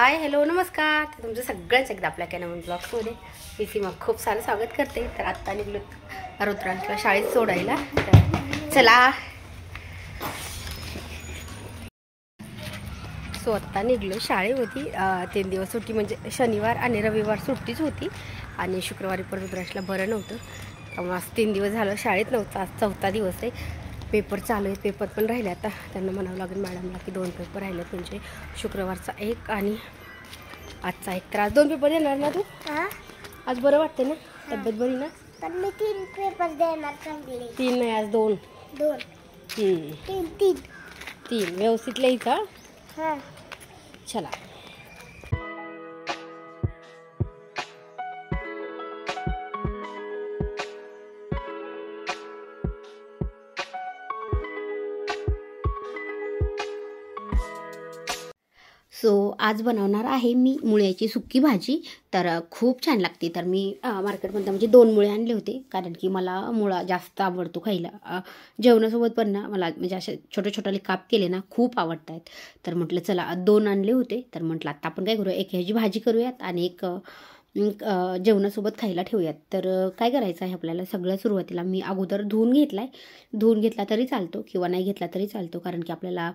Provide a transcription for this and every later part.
Hi hello नमस्कार. तुमचं सगळ्यांच एकदा आपल्या कॅनल ब्लॉग्समध्ये मी सीमा खूप सारं स्वागत करते. तर आत्ता निघलो रुद्रांच्या शाळेत सोडायला. तर चला आत्ता निघलो शाळेमध्ये. 3 दिवस सुट्टी म्हणजे शनिवार आणि रविवार सुट्टीच होती आणि शुक्रवारी पण रुद्रांशला बरं नव्हतं त्यामुळे आज 3 दिवस झालं शाळेत नव्हतं. आज 4था दिवस आहे. पेपर चालू आहे. पेपर पण राहिले. आता त्यांना म्हणावं लागेल मॅडमला की 2 पेपर राहिलेत म्हणजे शुक्रवारचा एक आणि आजचा एक. तर आज 2 पेपर देणार ना तू? आज बरं वाटते ना? तब्येत बरी ना? पण मी 3 पेपर देणार सांगितले. 3 नाही आज 2. 3 व्यवस्थित लिहायचा. हां चला आज बनवणार आहे मी मुळ्याची सुक्की भाजी. तर खूप छान लागते. तर मी मार्केटमध्ये म्हणजे 2 मुळे आणले होते कारण की मला मुळा जास्त आवडतो खायला. जेवणासोबत पण ना मला म्हणजे असे छोटे छोटे काप केले ना खूप आवडत आहेत. तर म्हटलं चला 2 आणले होते. तर म्हटलं आता आपण काय करूया, एक ह्याची भाजी करूयात आणि एक जेवणासोबत खायला ठेवूयात. तर काय करायचं आहे आपल्याला, सगळ्या सुरुवातीला मी अगोदर धुवून घेतला तरी चालतो किंवा नाही घेतला तरी चालतो कारण की आपल्याला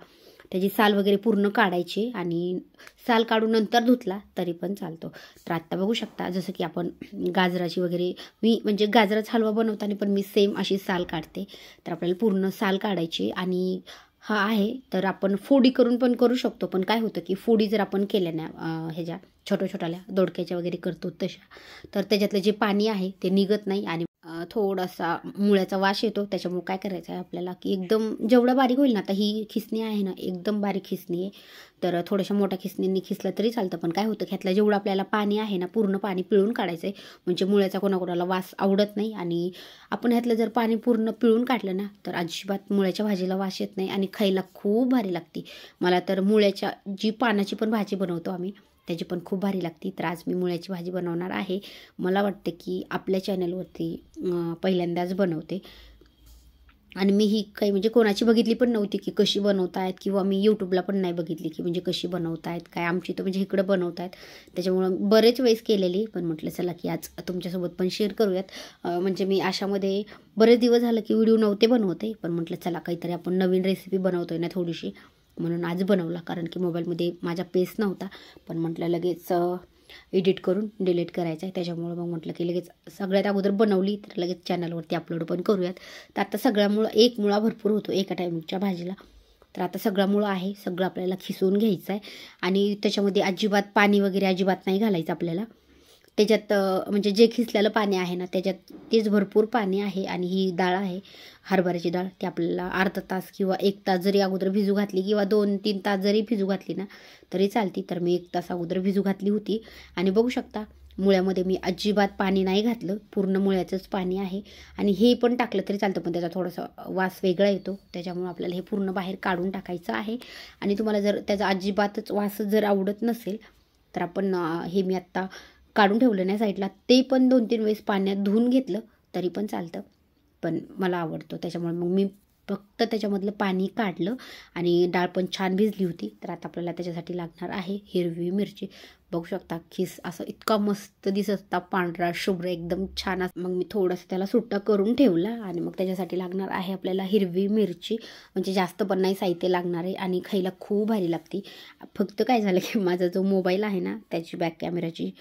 त्याची साल वगैरे पूर्ण काढायची आणि साल काढून नंतर धुतला तरी पण चालतो. तर आत्ता बघू शकता जसं की आपण गाजराची वगैरे मी म्हणजे गाजराचा हलवा बनवताना पण मी सेम अशी साल काढते. तर आपल्याला पूर्ण साल काढायची आणि हा आहे तर आपण फोडी करून पण करू शकतो. पण काय होतं की फोडी जर आपण केल्या ना ह्याच्या छोट्या दोडक्याच्या वगैरे करतो तशा, तर त्याच्यातलं जे पाणी आहे ते निघत नाही आणि थोडासा मुळ्याचा वास येतो. त्याच्यामुळे काय करायचं आहे आपल्याला की एकदम जेवढा बारीक होईल ना, आता ही खिसणी आहे ना एकदम बारीक खिसणी आहे. तर थोड्याशा मोठ्या खिसणींनी खिसलं तरी चालतं. पण काय होतं ह्यातलं जेवढं आपल्याला पाणी आहे ना पूर्ण पाणी पिळून काढायचं आहे. म्हणजे मुळ्याचा कोणाकोणाला वास आवडत नाही आणि आपण ह्यातलं जर पाणी पूर्ण पिळून काढलं ना तर अजिबात मुळ्याच्या भाजीला वास येत नाही आणि खायला खूप भारी लागते. मला तर मुळ्याच्या जी पानाची पण भाजी बनवतो आम्ही त्याची पण खूप भारी लागते. तर आज मी मुळ्याची भाजी बनवणार आहे. मला वाटते की आपल्या चॅनलवरती पहिल्यांदाच बनवते आणि मी ही काही म्हणजे कोणाची बघितली पण नव्हती की कशी बनवतायत किंवा मी यूट्यूबला पण नाही बघितली की म्हणजे कशी बनवतायत काय. आमची तर म्हणजे इकडं बनवतायत त्याच्यामुळं बरेच वेळेस केलेली. पण म्हटलं चला की आज तुमच्यासोबत पण शेअर करूयात. म्हणजे मी अशामध्ये बरेच दिवस झालं की व्हिडिओ नव्हते बनवते. पण म्हटलं चला काहीतरी आपण नवीन रेसिपी बनवतोय ना थोडीशी, म्हणून आज बनवला. कारण की मोबाईलमध्ये माझा पेस नव्हता. पण म्हटलं लगेच एडिट करून डिलीट करायचं आहे त्याच्यामुळं मग म्हटलं की लगेच सगळ्यात अगोदर बनवली तर लगेच चॅनलवरती अपलोड पण करूयात. तर आता सगळा मुळा एक मुळा भरपूर होतो एका टायमिंगच्या भाजीला. तर आता सगळा मुळा आहे सगळं आपल्याला खिसून घ्यायचं आहे आणि त्याच्यामध्ये अजिबात पाणी वगैरे अजिबात नाही घालायचं आपल्याला. त्याच्यात म्हणजे जे खिसलेलं पाणी आहे ना त्याच्यात तेच भरपूर पाणी आहे. आणि ही डाळ आहे हरभऱ्याची डाळ, ती आपल्याला अर्धा तास किंवा 1 तास जरी अगोदर भिजू घातली किंवा 2-3 तास जरी भिजू घातली ना तरी चालती. तर मी 1 तास अगोदर भिजू घातली होती आणि बघू शकता मुळ्यामध्ये मी अजिबात पाणी नाही घातलं, पूर्ण मुळ्याचंच पाणी आहे. आणि हे पण टाकलं तरी चालतं पण त्याचा थोडासा वास वेगळा येतो त्याच्यामुळे आपल्याला हे पूर्ण बाहेर काढून टाकायचं आहे. आणि तुम्हाला जर त्याचा अजिबातच वास जर आवडत नसेल तर आपण हे मी आत्ता काढून ठेवलं नाही साईडला, ते पण 2-3 वेळेस पाण्यात धुवून घेतलं तरी पण चालतं. पण मला आवडतो त्याच्यामुळे मग मी फक्त त्याच्यामधलं पाणी काढलं आणि डाळ पण छान भिजली होती. तर आता आपल्याला त्याच्यासाठी लागणार आहे हिरवी मिरची. बघू शकता खिस असं इतका मस्त दिसत होता, पांढरा शुभ्र एकदम छान. मग मी थोडंसं त्याला सुट्टा करून ठेवला आणि मग त्याच्यासाठी लागणार आहे आपल्याला हिरवी मिरची. म्हणजे जास्त पण नाही साहित्य लागणार आहे आणि खायला खूप भारी लागते. फक्त काय झालं की माझा जो मोबाईल आहे ना त्याची बॅक कॅमेराची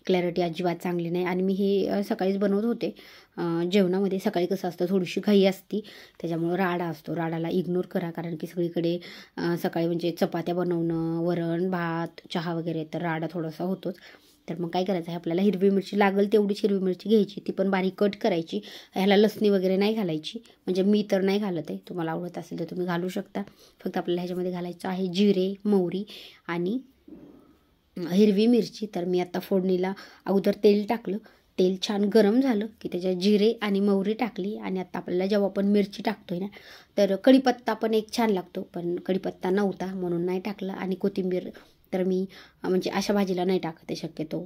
क्लॅरिटी अजिबात चांगली नाही. आणि मी हे सकाळीच बनवत होते जेवणामध्ये. सकाळी कसं असतं थोडीशी घाई असती त्याच्यामुळं राडा असतो, राडाला इग्नोर करा. कारण की सगळीकडे सकाळी म्हणजे चपात्या बनवणं, वरण भात चहा वगैरे तर राडा थोडासा होतोच. तर मग काय करायचं आहे आपल्याला, हिरवी मिरची लागेल तेवढीच हिरवी मिरची घ्यायची, ती पण बारीक कट करायची. ह्याला लसणी वगैरे नाही घालायची, म्हणजे मी तर नाही घालत आहे. तुम्हाला आवडत असेल तर तुम्ही घालू शकता. फक्त आपल्याला ह्याच्यामध्ये घालायचं आहे जिरे, मोहरी आणि हिरवी मिरची. तर मी आता फोडणीला अगोदर तेल टाकलं, तेल छान गरम झालं की त्याच्यात जिरे आणि मोहरी टाकली. आणि आता आपल्याला जेव्हा आपण मिरची टाकतोय ना तर कढीपत्ता पण एक छान लागतो, पण कढीपत्ता नव्हता म्हणून नाही टाकला. आणि कोथिंबीर तर मी म्हणजे अशा भाजीला नाही टाकत आहे शक्यतो,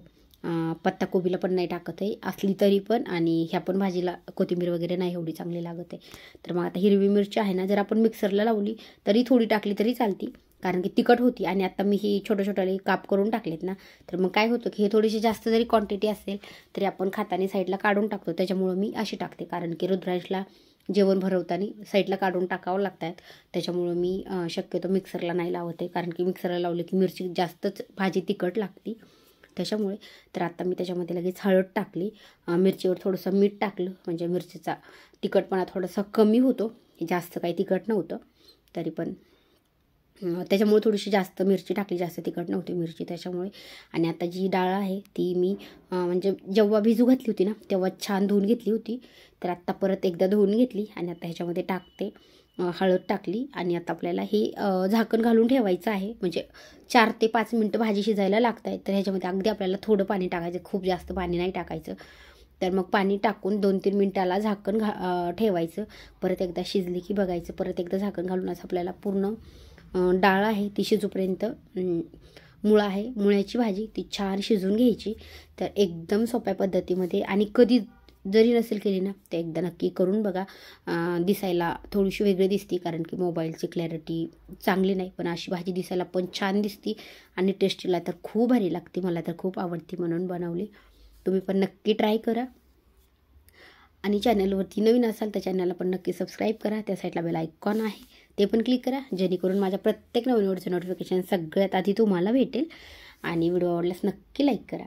पत्ताकोबीला पण नाही टाकत आहे असली तरी पण. आणि ह्या पण भाजीला कोथिंबीर वगैरे नाही एवढी चांगली लागत आहे. तर मग आता हिरवी मिरची आहे ना जर आपण मिक्सरला लावली तरी थोडी टाकली तरी चालती, कारण की तिखट होती. आणि आता मी ही छोटे काप करून टाकलेत ना, तर मग काय होतं की हे थोडीशी जास्त जरी क्वांटिटी असेल तरी आपण खाताना साईडला काढून टाकतो. त्याच्यामुळं मी अशी टाकते, कारण की रुद्रांशला जेवण भरवताना साईडला काढून टाकावं लागतात. त्याच्यामुळं मी शक्यतो मिक्सरला नाही लावते, कारण की मिक्सरला लावले की मिरची जास्तच भाजी तिखट लागते. त्याच्यामुळे तर आता मी त्याच्यामध्ये लगेच हळद टाकली, मिरचीवर थोडंसं मीठ टाकलं, म्हणजे मिरचीचा तिखटपणा थोडासा कमी होतो. जास्त काही तिखट नव्हतं तरी पण त्याच्यामुळे थोडीशी जास्त मिरची टाकली, जास्त तिखट नव्हती मिरची त्याच्यामुळे. आणि आता जी डाळ आहे ती मी म्हणजे जेव्हा भिजू घातली होती ना तेव्हा छान धुवून घेतली होती. तर आत्ता परत एकदा धुवून घेतली आणि आता ह्याच्यामध्ये टाकते. हळद टाकली आणि आता आपल्याला हे झाकण घालून ठेवायचं आहे. म्हणजे 4 ते 5 मिनटं भाजी शिजायला लागत आहे. तर ह्याच्यामध्ये अगदी आपल्याला थोडं पाणी टाकायचं, खूप जास्त पाणी नाही टाकायचं. तर मग पाणी टाकून 2-3 मिनटाला झाकण ठेवायचं. परत एकदा शिजली की बघायचं, परत एकदा झाकण घालूनच आपल्याला पूर्ण डाळ आहे ती शिजूपर्यंत, मुळा आहे मुळ्याची भाजी ती छान शिजून घ्यायची. तर एकदम सोप्या पद्धतीमध्ये, आणि कधी जरी नसेल केली ना ते एकदा नक्की करून बघा. दिसायला थोडीशी वेगळी दिसते, कारण की मोबाईलची क्लॅरिटी चांगली नाही, पण अशी भाजी दिसायला पण छान दिसते आणि टेस्टीला तर खूप भारी लागते. मला तर खूप आवडते म्हणून बनवली. तुम्ही पण नक्की ट्राय करा. आणि चॅनलवरती नवीन असाल तर चॅनलला पण नक्की सबस्क्राईब करा. त्या साईडला बेल आयकॉन आहे ते पण क्लिक करा, जेणेकरून माझ्या प्रत्येक नवीन व्हिडिओचं नोटिफिकेशन सगळ्यात आधी तुम्हाला भेटेल. आणि व्हिडिओ आवडल्यास नक्की लाईक करा.